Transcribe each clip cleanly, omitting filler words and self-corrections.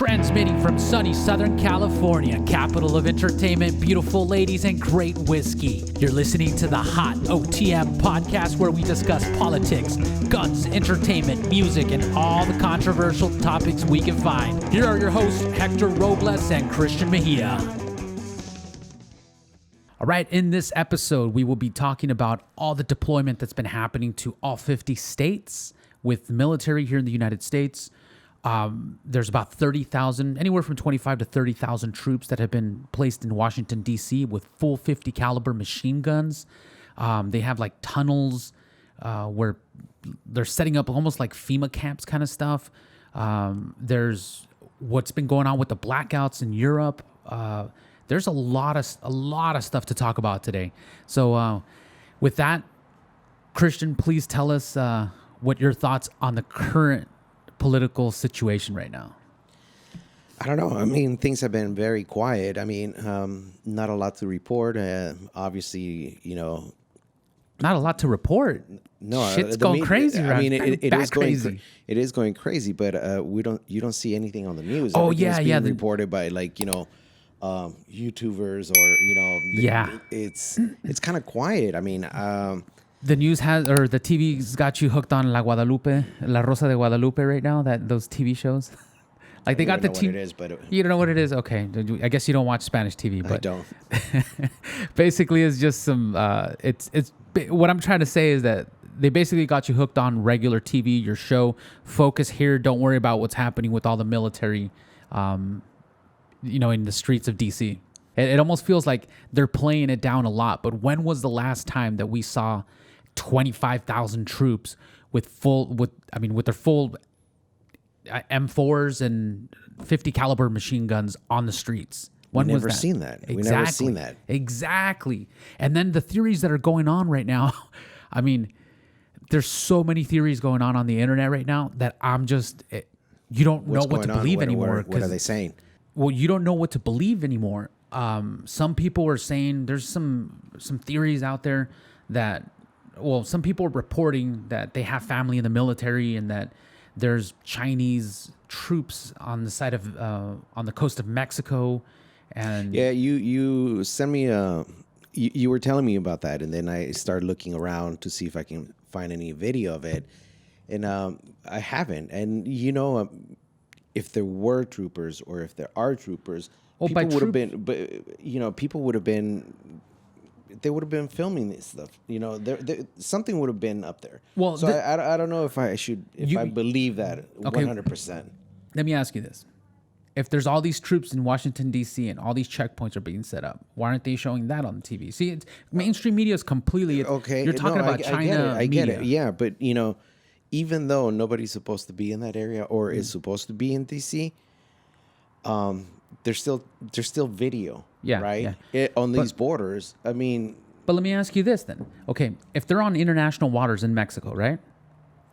Transmitting from sunny Southern California, capital of entertainment, beautiful ladies, and great whiskey. You're listening to the Hot OTM podcast, where we discuss politics, guns, entertainment, music, and all the controversial topics we can find. Here are your hosts, Hector Robles and Christian Mejia. All right, in this episode, we will be talking about all the deployment that's been happening to all 50 states with the military here in the United States. There's about 30,000, anywhere from 25 to 30,000 troops that have been placed in Washington, D.C. with full 50 caliber machine guns. They have like tunnels where they're setting up almost like FEMA camps kind of stuff. There's what's been going on with the blackouts in Europe. There's a lot of stuff to talk about today. So with that, Christian, please tell us what your thoughts on the current political situation right now. I don't know. I mean, things have been very quiet. I mean, not a lot to report. Obviously, you know, not a lot to report. No, shit's going crazy. I mean, it is going crazy. It is going crazy, but you don't see anything on the news. Oh Everything's yeah. being reported by YouTubers or it's kind of quiet. I mean, the news has, or the TV's got you hooked on La Rosa de Guadalupe right now. Those TV shows, like they got the TV. What it is, but you don't know what it is. Okay, I guess you don't watch Spanish TV, but I don't. Basically, it's just some. It's what I'm trying to say is that they basically got you hooked on regular TV. Your show, focus here. Don't worry about what's happening with all the military, in the streets of DC. It almost feels like they're playing it down a lot. But when was the last time that we saw 25,000 troops with their full M4s and 50 caliber machine guns on the streets? When was that? Never seen that. Exactly. We never seen that. Exactly. And then the theories that are going on right now, I mean, there's so many theories going on the internet right now that you don't know what to believe anymore. What are they saying? Well, you don't know what to believe anymore. Some people are saying there's some theories out there that, some people are reporting that they have family in the military and that there's Chinese troops on the side of on the coast of Mexico. And yeah, you sent me you were telling me about that, and then I started looking around to see if I can find any video of it, and I haven't. And if there were troopers or if there are troopers, people would have been. But people would have been. They would have been filming this stuff. Something would have been up there. Well, so I don't know if I should I believe that 100%. Let me ask you this: if there's all these troops in Washington D.C. and all these checkpoints are being set up, why aren't they showing that on the TV? See, mainstream media is completely okay. You're talking about China. I get it. Yeah, but even though nobody's supposed to be in that area or is supposed to be in D.C., there's still video. Yeah, right. Yeah. On these borders. I mean, but let me ask you this then. Okay, if they're on international waters in Mexico, right?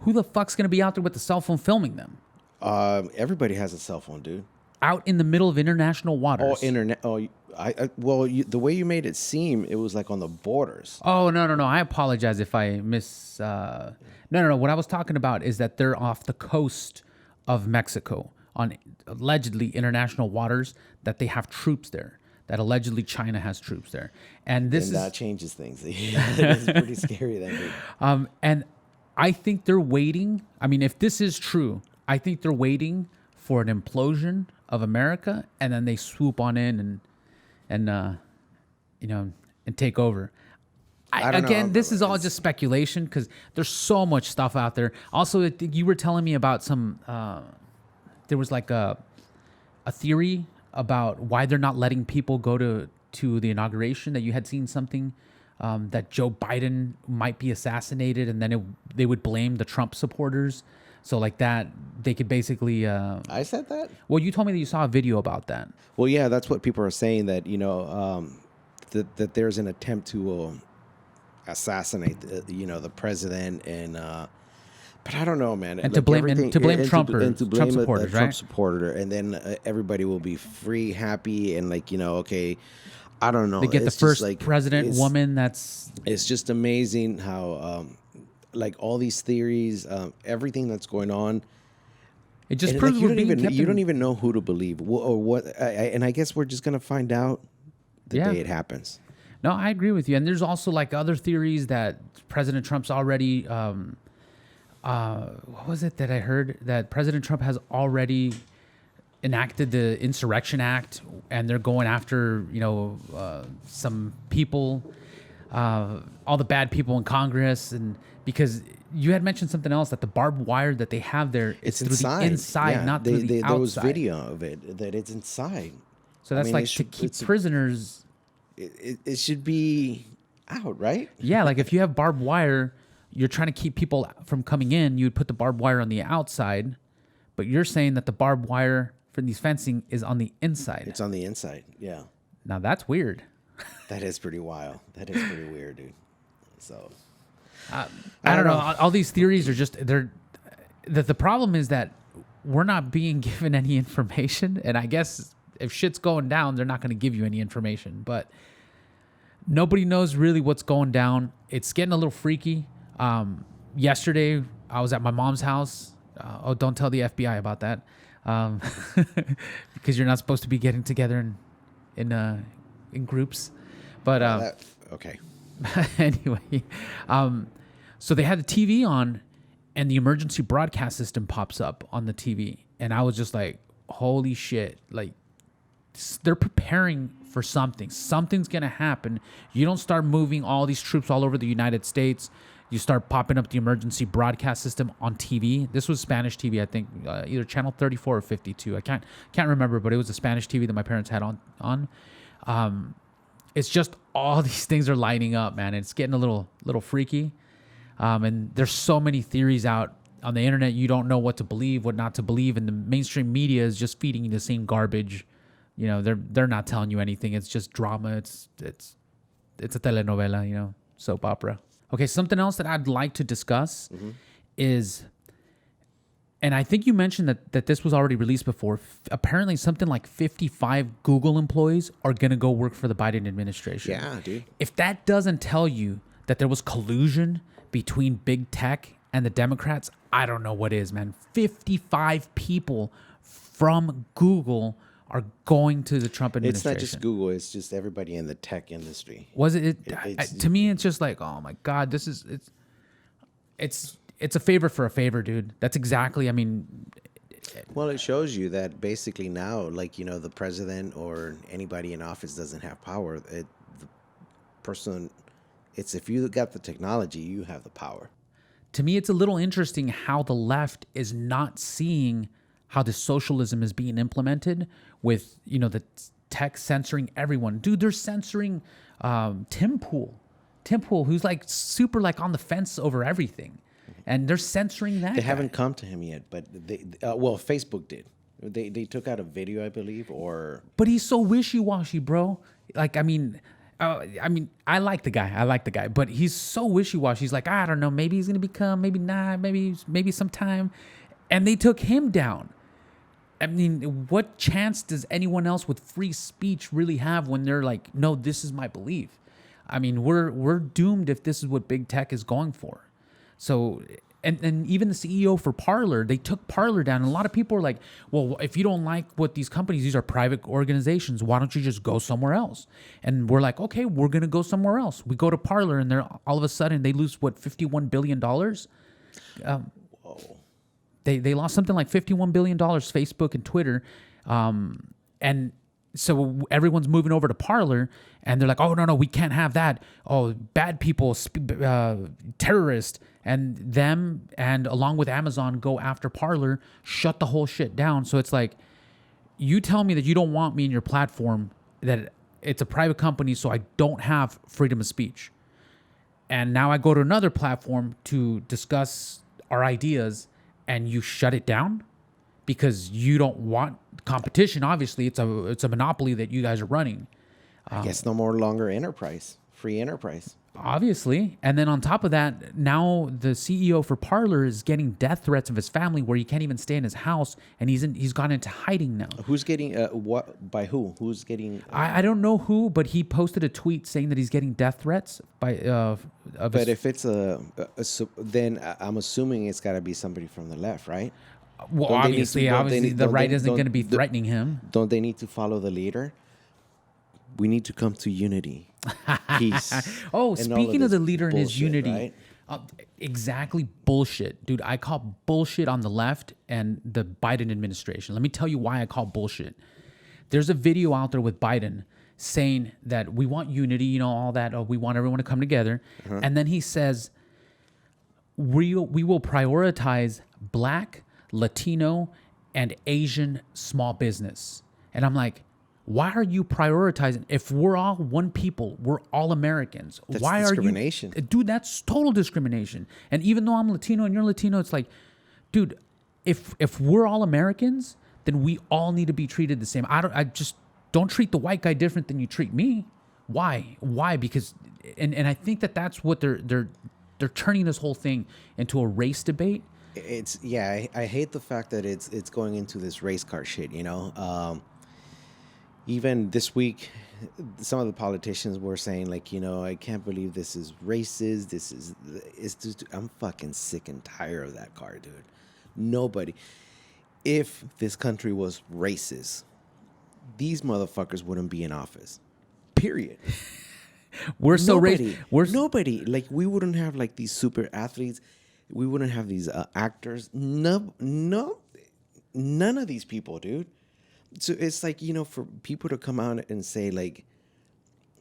Who the fuck's gonna be out there with the cell phone filming them? Everybody has a cell phone, dude. Out in the middle of international waters. Oh, internet. Oh, the way you made it seem, it was like on the borders. Oh no! I apologize if I miss. No. What I was talking about is that they're off the coast of Mexico on allegedly international waters. That they have troops there. That allegedly China has troops there, and that changes things. It's pretty scary, then. Dude. And I think they're waiting. I mean, if this is true, I think they're waiting for an implosion of America, and then they swoop on in and take over. This is all just speculation because there's so much stuff out there. Also, you were telling me about some. There was like a theory about why they're not letting people go to the inauguration, that you had seen something that Joe Biden might be assassinated, and then they would blame the Trump supporters. So like that, they could basically... I said that? Well, you told me that you saw a video about that. Well, yeah, that's what people are saying, that, that there's an attempt to assassinate, the president, and... But I don't know, man. And to blame Trump supporters, right? Trump supporter, and then everybody will be free, happy, and okay, I don't know. They get the first president woman. It's just amazing how all these theories, everything that's going on. It just And proves like we're being kept you in- don't even know who to believe or what. And I guess we're just gonna find out the Yeah. day it happens. No, I agree with you. And there's also like other theories that President Trump's already, what was it that I heard? That President Trump has already enacted the Insurrection Act, and they're going after, some people, all the bad people in Congress. And because you had mentioned something else, that the barbed wire that they have there, It's through inside. the inside, Yeah, not through the outside. there was video of it that it's inside. So that's I mean, like it to should- keep it's- prisoners. It should be out, right? Yeah, like if you have barbed wire, you're trying to keep people from coming in, you would put the barbed wire on the outside, but you're saying that the barbed wire for these fencing is on the inside. It's on the inside. Yeah, Now that's weird. that is pretty wild. That is pretty weird, dude. So I don't know. All these theories are just the problem is that we're not being given any information, and I guess if shit's going down, they're not going to give you any information, but nobody knows really what's going down. It's getting a little freaky. Yesterday, I was at my mom's house. Don't tell the FBI about that, because you're not supposed to be getting together in groups. But okay. anyway, so they had the TV on, and the emergency broadcast system pops up on the TV, and I was just like, "Holy shit!" Like, they're preparing for something. Something's gonna happen. You don't start moving all these troops all over the United States. You start popping up the emergency broadcast system on TV. This was Spanish TV, I think, either channel 34 or 52. I can't remember, but it was a Spanish TV that my parents had on. It's just all these things are lining up, man. It's getting a little freaky. And there's so many theories out on the internet. You don't know what to believe, what not to believe, and the mainstream media is just feeding you the same garbage. They're not telling you anything. It's just drama. It's a telenovela, soap opera. Okay, something else that I'd like to discuss is, and I think you mentioned that this was already released before. Apparently, something like 55 Google employees are going to go work for the Biden administration. Yeah, dude. If that doesn't tell you that there was collusion between big tech and the Democrats, I don't know what is, man. 55 people from Google are going to the Trump administration. It's not just Google. It's just everybody in the tech industry. Was it? To me, it's just like, oh my god, it's a favor for a favor, dude. That's exactly. I mean, Well, it shows you that basically now, like, the president or anybody in office doesn't have power. The person, it's if you got the technology, you have the power. to me, it's a little interesting how the left is not seeing how the socialism is being implemented with, the tech censoring everyone. Dude, they're censoring Tim Pool, who's like super like on the fence over everything. And they're censoring that They guy. haven't come to him yet, but Facebook did. They took out a video, I believe, or But he's so wishy-washy, bro. Like, I like the guy, but he's so wishy-washy. He's like, I don't know, maybe he's gonna become, maybe not, maybe sometime. And they took him down. I mean, what chance does anyone else with free speech really have when they're like, no, this is my belief? I mean, we're doomed if this is what big tech is going for. So, and even the CEO for Parler, they took Parler down. And a lot of people are like, well, if you don't like what these companies, these are private organizations, why don't you just go somewhere else? And we're like, okay, we're going to go somewhere else. We go to Parler, and they're all of a sudden they lose $51 billion. whoa. They lost something like $51 billion, Facebook and Twitter. And so everyone's moving over to Parler, and they're like, oh, no, we can't have that. Oh, bad people, terrorists, and them, and along with Amazon, go after Parler, shut the whole shit down. So it's like, you tell me that you don't want me in your platform, that it's a private company, so I don't have freedom of speech. And now I go to another platform to discuss our ideas, and you shut it down because you don't want competition. Obviously, it's a monopoly that you guys are running. I guess no more longer free enterprise. Obviously. And then on top of that, now the CEO for Parler is getting death threats of his family where he can't even stay in his house, and he's gone into hiding now. Who's getting what by who? Who's getting? I don't know who, but he posted a tweet saying that he's getting death threats by But if it's then I'm assuming it's got to be somebody from the left, right? Well, Don't they need to- obviously, the don't right they- isn't don't- going to be don't- threatening him. Don't they need to follow the leader? We need to come to unity, peace. Oh, and all speaking of this the leader and his bullshit, unity, right? exactly bullshit, dude. I call bullshit on the left and the Biden administration. Let me tell you why I call bullshit. There's a video out there with Biden saying that we want unity, all that. Oh, we want everyone to come together. And then he says, we will prioritize Black, Latino, and Asian small business. And I'm like, why are you prioritizing? If we're all one people, we're all Americans. That's Why discrimination. are you, dude? That's total discrimination. And even though I'm Latino and you're Latino, it's like, dude, if we're all Americans, then we all need to be treated the same. I just don't treat the white guy different than you treat me. Why? Because, and I think that's what they're turning this whole thing into a race debate. I hate the fact that it's going into this race car shit. Even this week, some of the politicians were saying, like, I can't believe this is racist. It's just, I'm fucking sick and tired of that car, dude. Nobody. If this country was racist, these motherfuckers wouldn't be in office. Period. We're so Nobody. racist. Nobody. Like, we wouldn't have like these super athletes. We wouldn't have these actors. No, none of these people, dude. So it's like, for people to come out and say, like,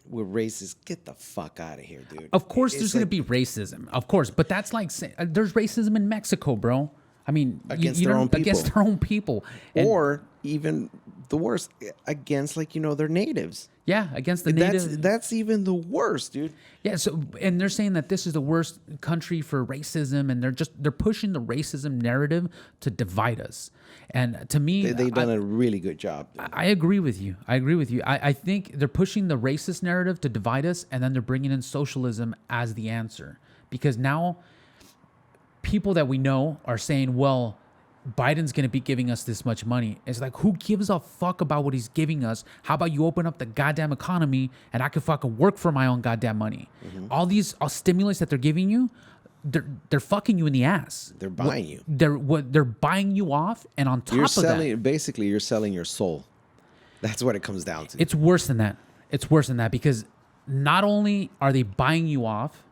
we're racist, get the fuck out of here, dude. Of course, there's going to be racism. Of course. But that's like, there's racism in Mexico, bro. I mean, Against their own people. Against their own people. Or even the worst, against, like, their natives. Yeah, against the native. That's even the worst, dude. Yeah, so and they're saying that this is the worst country for racism, and they're pushing the racism narrative to divide us. And to me, They've done a really good job. I agree with you. I think they're pushing the racist narrative to divide us, and then they're bringing in socialism as the answer. Because now people that we know are saying, well, Biden's going to be giving us this much money. It's like, who gives a fuck about what he's giving us? How about you open up the goddamn economy and I can fucking work for my own goddamn money? Mm-hmm. All these stimulus that they're giving you, they're fucking you in the ass. They're buying you. They're buying you off, and on top of that, basically you're selling your soul. That's what it comes down to. It's worse than that. It's worse than that because not only are they buying you off,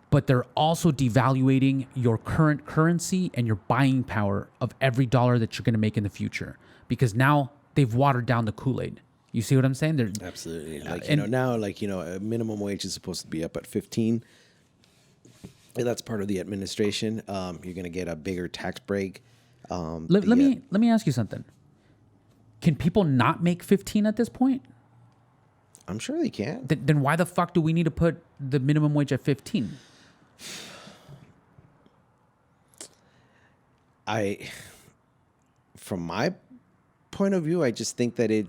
but they're also devaluating your current currency and your buying power of every dollar that you're going to make in the future. Because now they've watered down the Kool-Aid. You see what I'm saying? Absolutely. Like, now, like, a minimum wage is supposed to be up at 15. And that's part of the administration. You're going to get a bigger tax break. Let me ask you something. Can people not make 15 at this point? I'm sure they can. Then why the fuck do we need to put the minimum wage at 15? From my point of view, I just think that it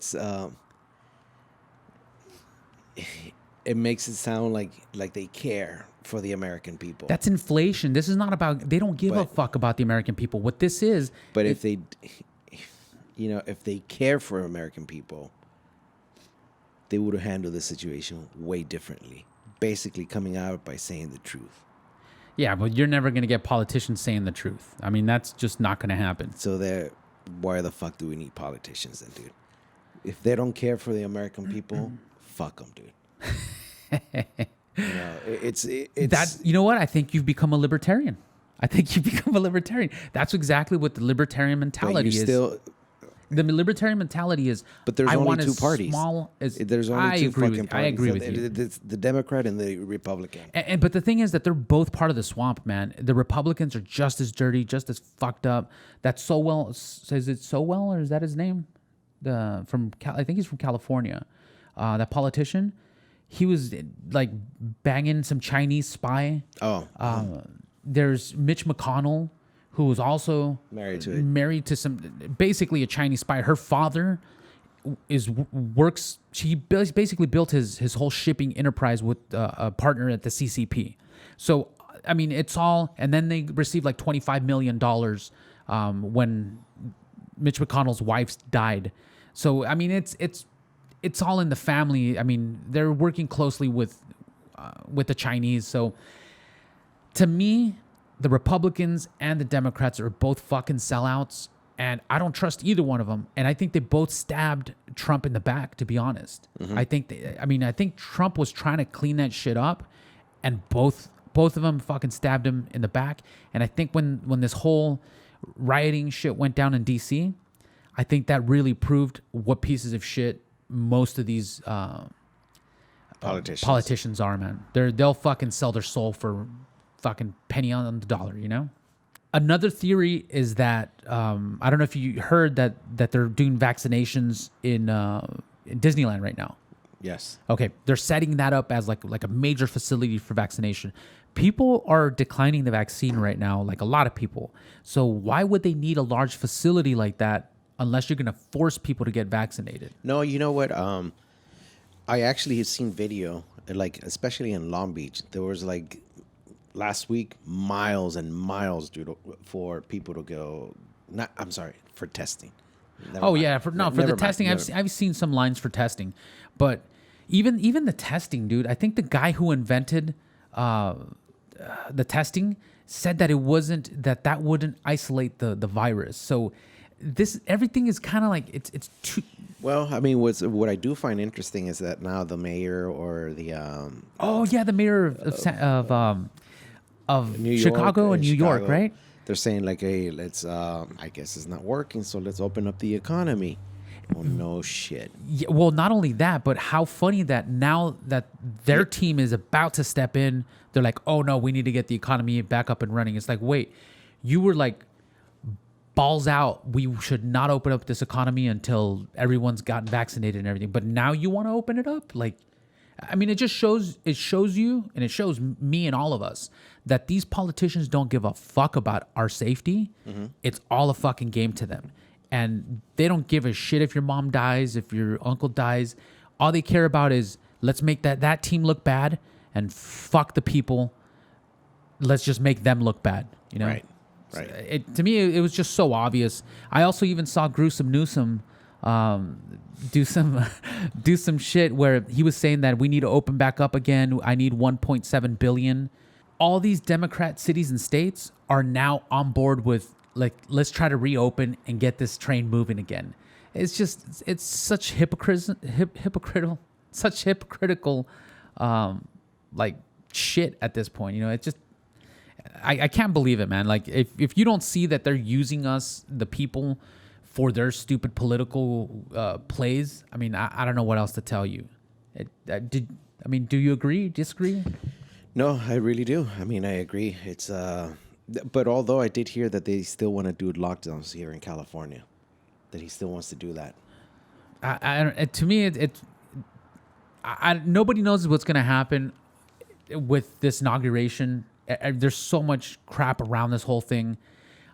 makes it sound like they care for the American people. That's inflation. This is not about, they don't give a fuck about the American people. What this is. But if they care for American people, they would have handled the situation way differently. Basically coming out by saying the truth. Yeah, but you're never going to get politicians saying the truth. I mean, that's just not going to happen. So why the fuck do we need politicians then, dude? If they don't care for the American people, fuck them, dude. It's that. You know what? I think you've become a libertarian. That's exactly what the libertarian mentality is. The libertarian mentality is, but there's only two parties. There's only two fucking parties. I agree with you. It's the Democrat and the Republican. But the thing is that they're both part of the swamp, man. The Republicans are just as dirty, just as fucked up. That's Sowell. Is it Sowell or is that his name? I think he's from California. That politician. He was like banging some Chinese spy. There's Mitch McConnell, who was also married to some, basically a Chinese spy. Her father works. She basically built his whole shipping enterprise with a partner at the CCP. So I mean, it's all. And then they received like $25 million when Mitch McConnell's wife died. So I mean, it's all in the family. I mean, they're working closely with the Chinese. So to me, the Republicans and the Democrats are both fucking sellouts. And I don't trust either one of them. And I think they both stabbed Trump in the back, to be honest. I think Trump was trying to clean that shit up, and both of them fucking stabbed him in the back. And I think when this whole rioting shit went down in DC, I think that really proved what pieces of shit most of these politicians are, man. They'll fucking sell their soul for fucking penny on the dollar, you know? Another theory is that I don't know if you heard that they're doing vaccinations in Disneyland right now. Yes. Okay, they're setting that up as like a major facility for vaccination. People are declining the vaccine right now, like a lot of people. So why would they need a large facility like that unless you're going to force people to get vaccinated? No, you know what? I actually have seen video, like especially in Long Beach. There was like last week miles and miles, dude, for people to go. For testing. For the testing, I've seen some lines for testing, but even the testing, dude. I think the guy who invented the testing said that it wasn't that wouldn't isolate the virus. So everything is kind of like it's too. Well, I mean, what I do find interesting is that now the mayor or the the mayor of Chicago and New York, right? They're saying like, hey, let's I guess it's not working, so let's open up the economy. Oh no shit. Yeah, well, not only that, but how funny that now that their team is about to step in, they're like, oh no, we need to get the economy back up and running. It's like, wait, you were like balls out. We should not open up this economy until everyone's gotten vaccinated and everything. But now you want to open it up? Like, I mean, it shows you and it shows me and all of us that these politicians don't give a fuck about our safety. Mm-hmm. It's all a fucking game to them. And they don't give a shit if your mom dies, if your uncle dies. All they care about is let's make that team look bad and fuck the people. Let's just make them look bad, you know? Right. To me, it was just so obvious. I also even saw Gruesome Newsom do some shit where he was saying that we need to open back up again. I need 1.7 billion. All these Democrat cities and states are now on board with like, let's try to reopen and get this train moving again. It's such hypocritical, like shit at this point. You know, it just, I can't believe it, man. Like if you don't see that they're using us, the people, for their stupid political plays, I mean, I don't know what else to tell you. Do you agree? Disagree? No, I really do. I mean, I agree. It's but although I did hear that they still want to do lockdowns here in California, that he still wants to do that. To me, nobody knows what's going to happen with this inauguration. There's so much crap around this whole thing.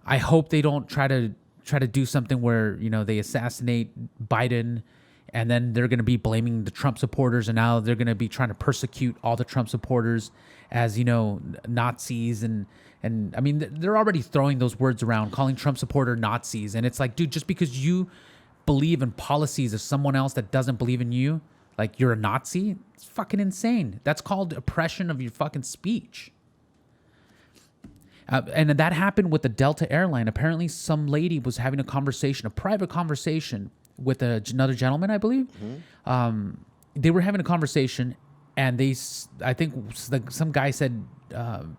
I hope they don't try to do something where, you know, they assassinate Biden and then they're going to be blaming the Trump supporters, and now they're going to be trying to persecute all the Trump supporters as, you know, Nazis. And I mean, they're already throwing those words around, calling Trump supporter Nazis. And it's like, dude, just because you believe in policies of someone else that doesn't believe in you, like you're a Nazi, it's fucking insane. That's called oppression of your fucking speech. And that happened with the Delta airline. Apparently, some lady was having a private conversation with another gentleman, I believe. Mm-hmm. They were having a conversation, and I think some guy said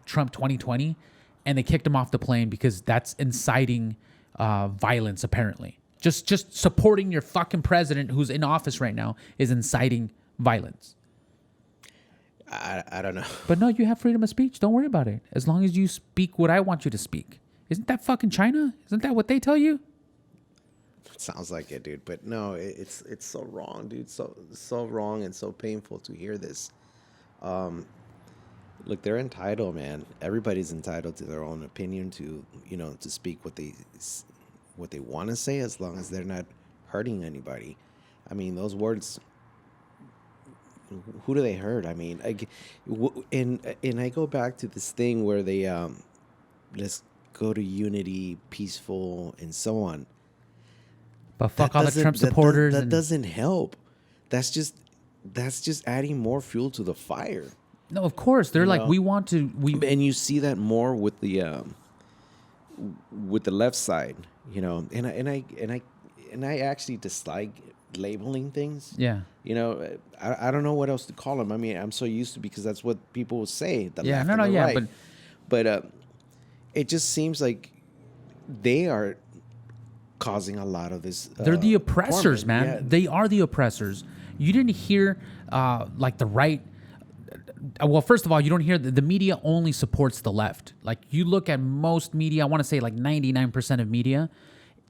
Trump 2020, and they kicked him off the plane because that's inciting violence, apparently. Just supporting your fucking president who's in office right now is inciting violence. I don't know. But no, you have freedom of speech. Don't worry about it. As long as you speak what I want you to speak. Isn't that fucking China? Isn't that what they tell you? It sounds like it, dude. But no, it's so wrong, dude. So wrong and so painful to hear this. Look, they're entitled, man. Everybody's entitled to their own opinion, to, you know, to speak what they want to say, as long as they're not hurting anybody. I mean, those words, who do they hurt? I mean, and I go back to this thing where they let's go to unity, peaceful, and so on. But fuck all the Trump supporters. That doesn't help. That's just adding more fuel to the fire. No, of course they're like, we want to. And you see that more with the with the left side, and I actually dislike labeling things. Yeah. I don't know what else to call them. I mean, I'm so used to, because that's what people will say. The left and the yeah, right. But it just seems like they are causing a lot of this. They're the oppressors, man. Yeah. They are the oppressors. You didn't hear like the right. Well, first of all, you don't hear the media only supports the left. Like, you look at most media, I want to say like 99% of media,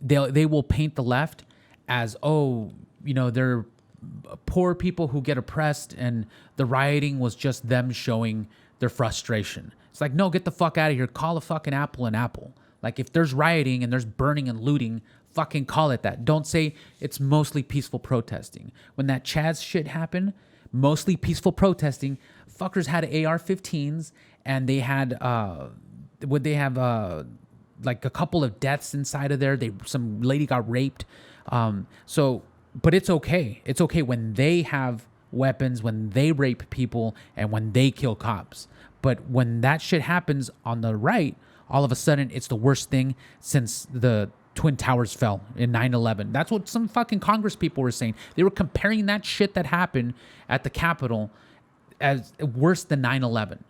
they will paint the left as, they're poor people who get oppressed, and the rioting was just them showing their frustration. It's like, no, get the fuck out of here. Call a fucking apple an apple. Like, if there's rioting and there's burning and looting, fucking call it that. Don't say it's mostly peaceful protesting. When that Chaz shit happened, mostly peaceful protesting, fuckers had AR-15s, and they had like a couple of deaths inside of there. Some lady got raped. But it's okay. It's okay when they have weapons, when they rape people, and when they kill cops. But when that shit happens on the right, all of a sudden it's the worst thing since the Twin Towers fell in 9/11. That's what some fucking Congress people were saying. They were comparing that shit that happened at the Capitol as worse than 9/11.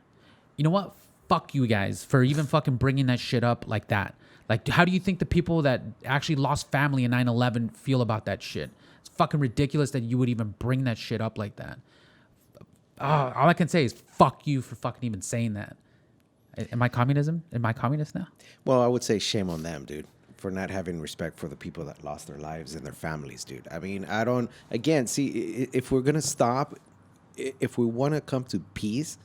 You know what? Fuck you guys for even fucking bringing that shit up like that. Like, how do you think the people that actually lost family in 9/11 feel about that shit? It's fucking ridiculous that you would even bring that shit up like that. All I can say is fuck you for fucking even saying that. Am I communism? Am I communist now? Well, I would say shame on them, dude, for not having respect for the people that lost their lives and their families, dude. I mean, I don't, again, see, if we're going to stop, if we want to come to peace,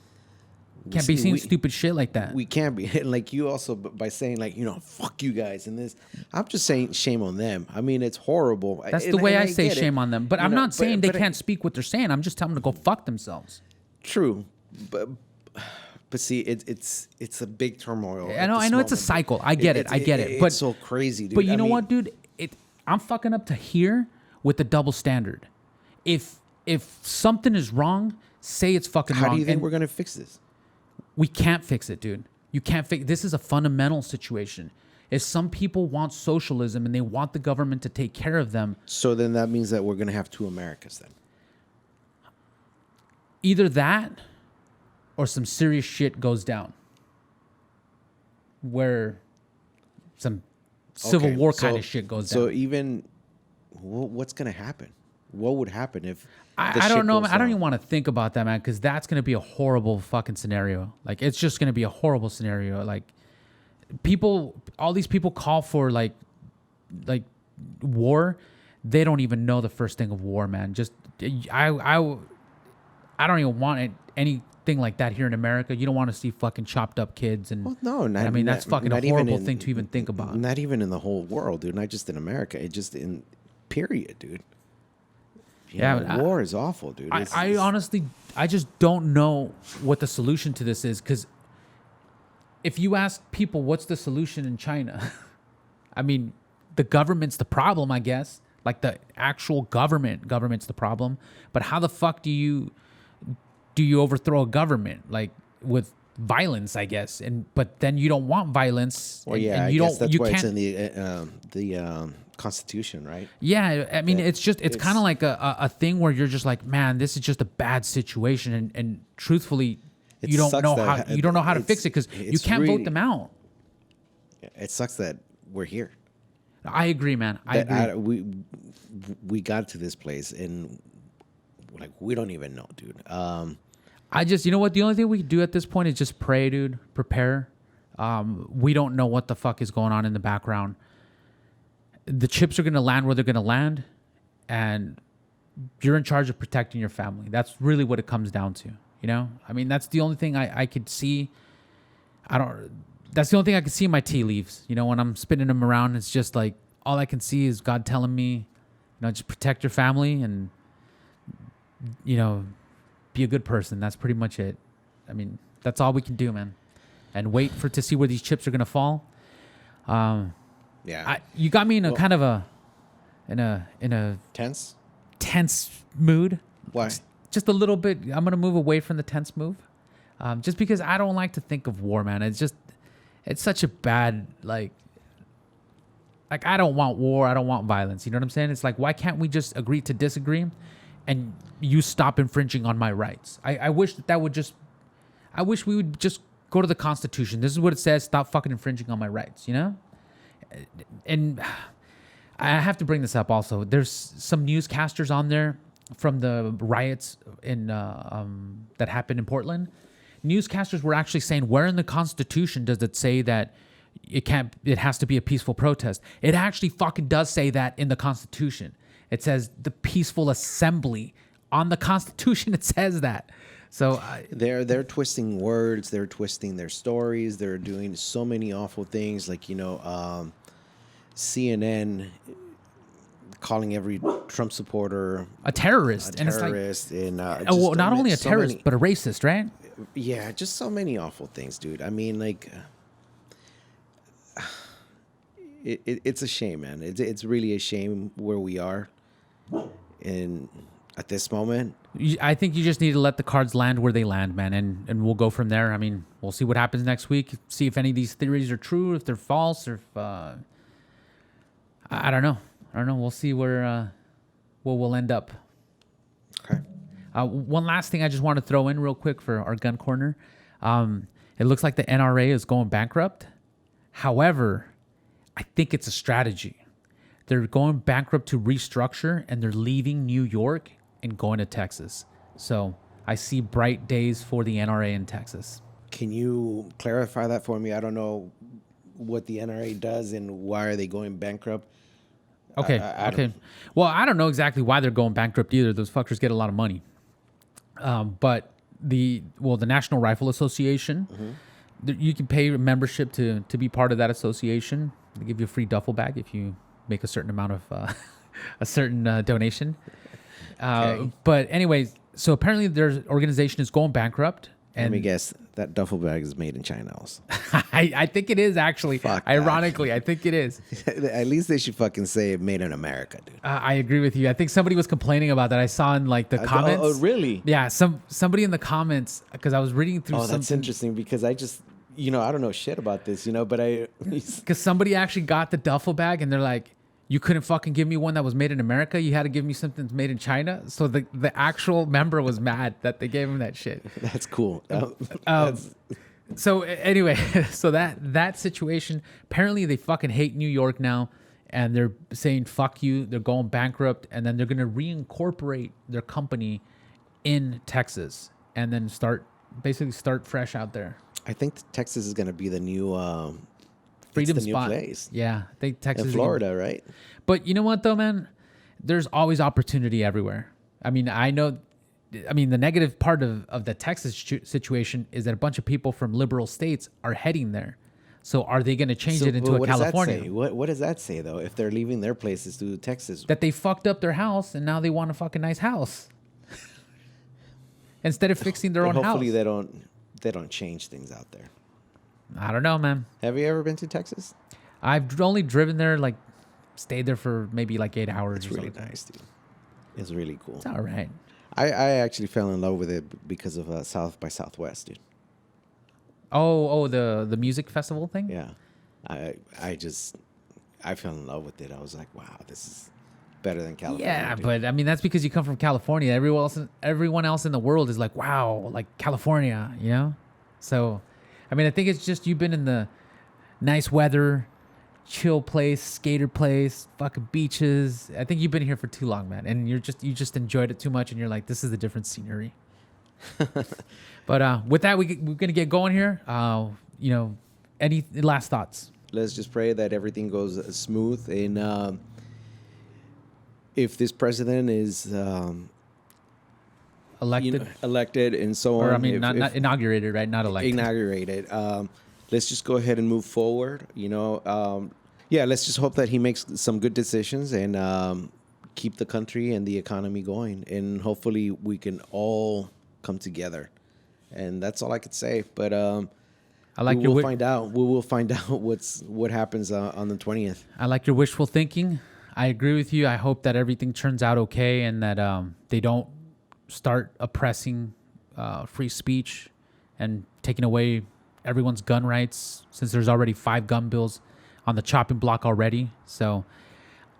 can't be saying stupid shit like that. We can't be. And like you also, by saying like, fuck you guys and this, I'm just saying shame on them. I mean, it's horrible. That's the way I say shame on them. But I'm not saying they can't speak what they're saying. I'm just telling them to go fuck themselves. True. But see, it's a big turmoil. I know it's a cycle. I get it. But it's so crazy, dude. But you know what, dude? I'm fucking up to here with the double standard. If something is wrong, say it's fucking wrong. How do you think we're gonna fix this? We can't fix it, dude. You can't fix. This is a fundamental situation. If some people want socialism and they want the government to take care of them, so then that means that we're gonna have two Americas then. Either that, or some serious shit goes down, where some civil war kind of shit goes down. So even, what's gonna happen? What would happen if? I don't know, man. I don't even want to think about that, man, because that's going to be a horrible fucking scenario. Like, it's just going to be a horrible scenario. Like, all these people call for like war. They don't even know the first thing of war, man. Just, I don't even want anything like that here in America. You don't want to see fucking chopped up kids. And well, no, I mean, that's fucking a horrible thing to even think about. Not even in the whole world, dude. Not just in America. It just in period, dude. War is awful, dude. I honestly, I just don't know what the solution to this is, because if you ask people what's the solution in China, I mean, the government's the problem, I guess. Like, the actual government's the problem. But how the fuck do you overthrow a government? Like, with violence, I guess. But then you don't want violence. Well, yeah, and I guess that's why it's in the Constitution, right? Yeah, I mean, it's kind of like a thing where you're just like, man, this is just a bad situation, and truthfully, you don't know how to fix it, because you can't vote them out. It sucks that we're here. I agree, man. I agree. We got to this place, and like, we don't even know, dude. I just, you know what? The only thing we can do at this point is just pray, dude. Prepare. We don't know what the fuck is going on in the background. The chips are going to land where they're going to land, and you're in charge of protecting your family. That's really what it comes down to, I mean, that's the only thing I could see. That's the only thing I can see in my tea leaves. When I'm spinning them around, it's just like, all I can see is God telling me, just protect your family and, be a good person. That's pretty much it. I mean, that's all we can do, man. And wait to see where these chips are going to fall. Yeah. You got me in a tense mood. Why? Just a little bit. I'm gonna move away from the tense move, just because I don't like to think of war, man. It's such a bad, like, Like, I don't want war. I don't want violence. You know what I'm saying? It's like, why can't we just agree to disagree and you stop infringing on my rights? I wish that would just, I wish we would just go to the Constitution. This is what it says. Stop fucking infringing on my rights, you know? And I have to bring this up also. There's some newscasters on there from the riots in that happened in Portland. Newscasters were actually saying, where in the Constitution does it say that it has to be a peaceful protest? It actually fucking does say that in the Constitution. It says the peaceful assembly. On the Constitution, it says that. So they're twisting words, they're twisting their stories, they're doing so many awful things, like, you know, CNN calling every Trump supporter a terrorist, and well, not only a terrorist, but a racist, right? Yeah, just so many awful things, dude. I mean, like, it's a shame, man. It's really a shame where we are, and at this moment. I think you just need to let the cards land where they land, man, and we'll go from there. I mean, we'll see what happens next week. See if any of these theories are true, if they're false, or if I don't know. We'll see where we'll end up. Okay. One last thing I just want to throw in real quick for our gun corner. It looks like the NRA is going bankrupt. However, I think it's a strategy. They're going bankrupt to restructure, and they're leaving New York and going to Texas. So I see bright days for the NRA in Texas. Can you clarify that for me? I don't know what the NRA does and why are they going bankrupt. Okay. Okay. Well, I don't know exactly why they're going bankrupt either. Those fuckers get a lot of money. But the National Rifle Association, you can pay a membership to be part of that association. They give you a free duffel bag if you make a certain amount of a certain donation. Okay. But anyways, so apparently their organization is going bankrupt. And let me guess, that duffel bag is made in China also. I think it is, actually. Fuck Ironically, I think it is. At least they should fucking say made in America, dude. I agree with you. I think somebody was complaining about that. I saw in like the comments. Oh, really? Yeah, somebody in the comments, because I was reading through something. Oh, that's interesting, because I just, I don't know shit about this, but because somebody actually got the duffel bag and they're like, you couldn't fucking give me one that was made in America. You had to give me something that's made in China. So the actual member was mad that they gave him that shit. That's cool. So anyway, so that situation, apparently they fucking hate New York now, and they're saying fuck you. They're going bankrupt, and then they're gonna reincorporate their company in Texas, and then start fresh out there. I think Texas is gonna be the new freedom spot. New place. Yeah, I think Texas, in Florida, right? But you know what though, man? There's always opportunity everywhere. I mean, the negative part of the Texas situation is that a bunch of people from liberal states are heading there. So are they going to change it into a California? Does that say? What does that say, though, if they're leaving their places to Texas? That they fucked up their house and now they want a fucking nice house. Instead of fixing their own house. Hopefully they don't change things out there. I don't know, man. Have you ever been to Texas? I've only driven there, like stayed there for maybe like 8 hours. It's really nice, dude. It's really cool. It's all right. I actually fell in love with it because of South by Southwest, dude. Oh, the music festival thing? Yeah. I fell in love with it. I was like, wow, this is better than California. Yeah, dude. but I mean, that's because you come from California. Everyone else in the world is like, wow, like California, you know? So, I mean, I think it's just you've been in the nice weather, chill place, skater place, fucking beaches. I think you've been here for too long, man. And you just enjoyed it too much, and you're like, this is a different scenery. But with that, we're gonna get going here. Any last thoughts? Let's just pray that everything goes smooth. And if this president is elected and so on, or I mean, not inaugurated, right? Not elected. Inaugurated. Let's just go ahead and move forward. Let's just hope that he makes some good decisions and keep the country and the economy going. And hopefully we can all come together. And that's all I could say. But we will find out. We will find out what happens on the 20th. I like your wishful thinking. I agree with you. I hope that everything turns out okay and that they don't start oppressing free speech and taking away everyone's gun rights, since there's already 5 gun bills on the chopping block already. So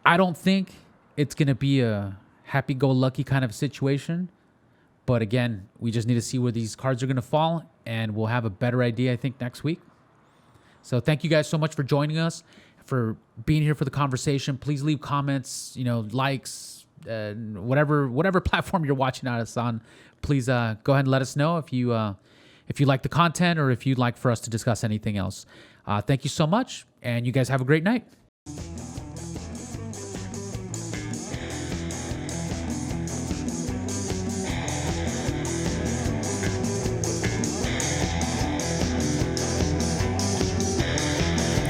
I don't think it's going to be a happy-go-lucky kind of situation. But again, we just need to see where these cards are going to fall, and we'll have a better idea, I think, next week. So thank you guys so much for joining us, for being here for the conversation. Please leave comments, likes, whatever platform you're watching us on. Please go ahead and let us know if you like the content or if you'd like for us to discuss anything else. Thank you so much, and you guys have a great night.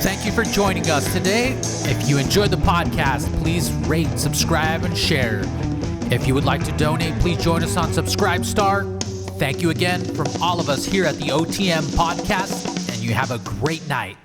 Thank you for joining us today. If you enjoyed the podcast, please rate, subscribe, and share. If you would like to donate, please join us on Subscribestar. Thank you again from all of us here at the OTM podcast, and you have a great night.